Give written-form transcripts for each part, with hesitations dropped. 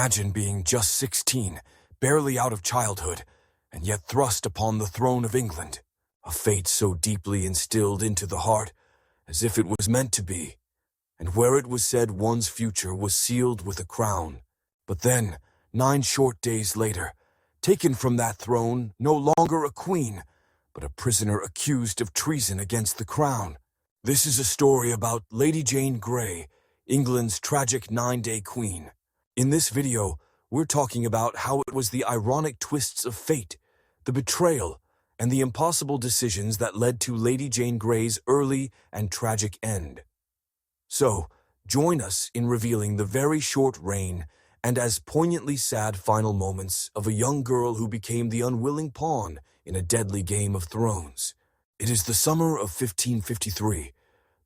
Imagine being just 16, barely out of childhood, and yet thrust upon the throne of England, a fate so deeply instilled into the heart, as if it was meant to be, and where it was said one's future was sealed with a crown. But then, 9 short days later, taken from that throne, no longer a queen, but a prisoner accused of treason against the crown. This is a story about Lady Jane Grey, England's tragic 9-day queen. In this video, we're talking about how it was the ironic twists of fate, the betrayal, and the impossible decisions that led to Lady Jane Grey's early and tragic end. So, join us in revealing the very short reign and as poignantly sad final moments of a young girl who became the unwilling pawn in a deadly game of thrones. It is the summer of 1553.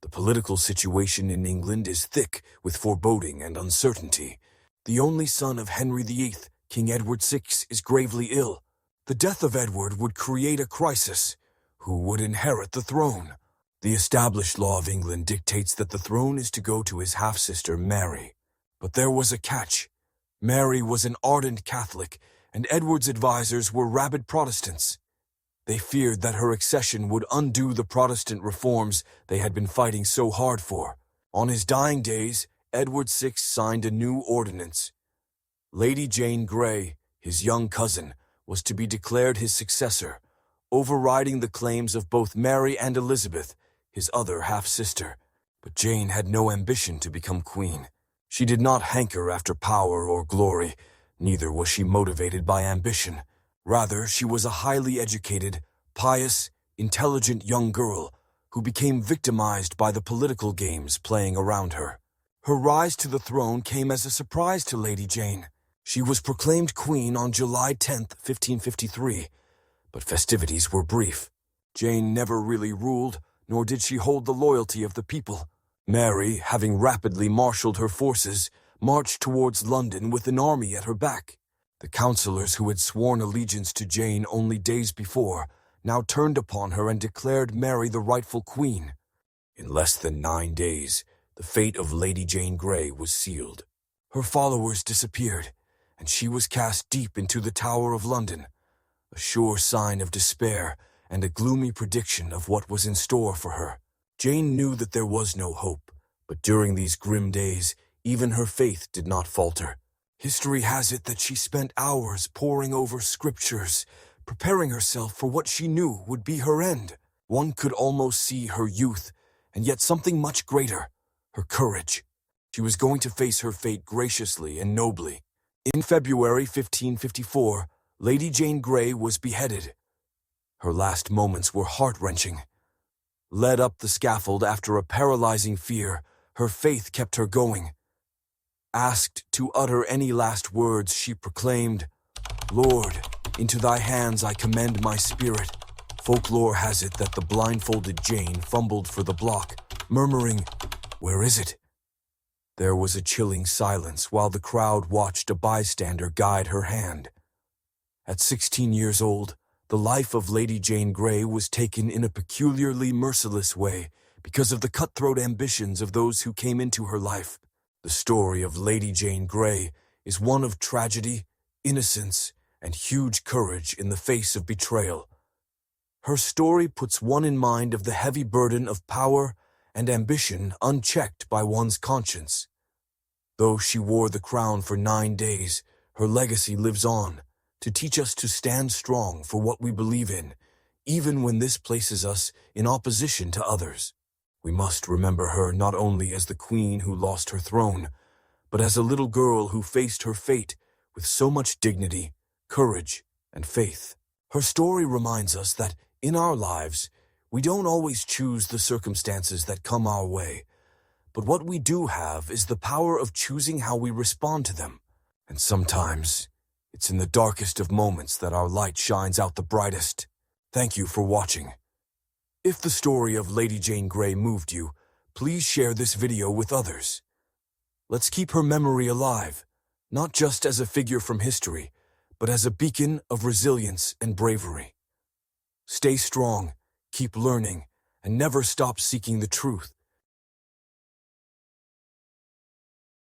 The political situation in England is thick with foreboding and uncertainty. The only son of Henry VIII, King Edward VI, is gravely ill. The death of Edward would create a crisis. Who would inherit the throne? The established law of England dictates that the throne is to go to his half-sister Mary. But there was a catch. Mary was an ardent Catholic, and Edward's advisors were rabid Protestants. They feared that her accession would undo the Protestant reforms they had been fighting so hard for. On his dying days, Edward VI signed a new ordinance. Lady Jane Grey, his young cousin, was to be declared his successor, overriding the claims of both Mary and Elizabeth, his other half-sister. But Jane had no ambition to become queen. She did not hanker after power or glory, neither was she motivated by ambition. Rather, she was a highly educated, pious, intelligent young girl who became victimized by the political games playing around her. Her rise to the throne came as a surprise to Lady Jane. She was proclaimed queen on July 10, 1553, but festivities were brief. Jane never really ruled, nor did she hold the loyalty of the people. Mary, having rapidly marshaled her forces, marched towards London with an army at her back. The councillors who had sworn allegiance to Jane only days before now turned upon her and declared Mary the rightful queen. In less than 9 days, the fate of Lady Jane Grey was sealed. Her followers disappeared, and she was cast deep into the Tower of London, a sure sign of despair and a gloomy prediction of what was in store for her. Jane knew that there was no hope, but during these grim days, even her faith did not falter. History has it that she spent hours poring over scriptures, preparing herself for what she knew would be her end. One could almost see her youth, and yet something much greater, her courage. She was going to face her fate graciously and nobly. In February 1554, Lady Jane Grey was beheaded. Her last moments were heart-wrenching. Led up the scaffold after a paralyzing fear, her faith kept her going. Asked to utter any last words, she proclaimed, "Lord, into thy hands I commend my spirit." Folklore has it that the blindfolded Jane fumbled for the block, murmuring, "Where is it?" There was a chilling silence while the crowd watched a bystander guide her hand. At 16 years old, the life of Lady Jane Grey was taken in a peculiarly merciless way because of the cutthroat ambitions of those who came into her life. The story of Lady Jane Grey is one of tragedy, innocence, and huge courage in the face of betrayal. Her story puts one in mind of the heavy burden of power and ambition unchecked by one's conscience. Though she wore the crown for 9 days, her legacy lives on, to teach us to stand strong for what we believe in, even when this places us in opposition to others. We must remember her not only as the queen who lost her throne, but as a little girl who faced her fate with so much dignity, courage, and faith. Her story reminds us that, in our lives, we don't always choose the circumstances that come our way, but what we do have is the power of choosing how we respond to them. And sometimes, it's in the darkest of moments that our light shines out the brightest. Thank you for watching. If the story of Lady Jane Grey moved you, please share this video with others. Let's keep her memory alive, not just as a figure from history, but as a beacon of resilience and bravery. Stay strong, keep learning, and never stop seeking the truth.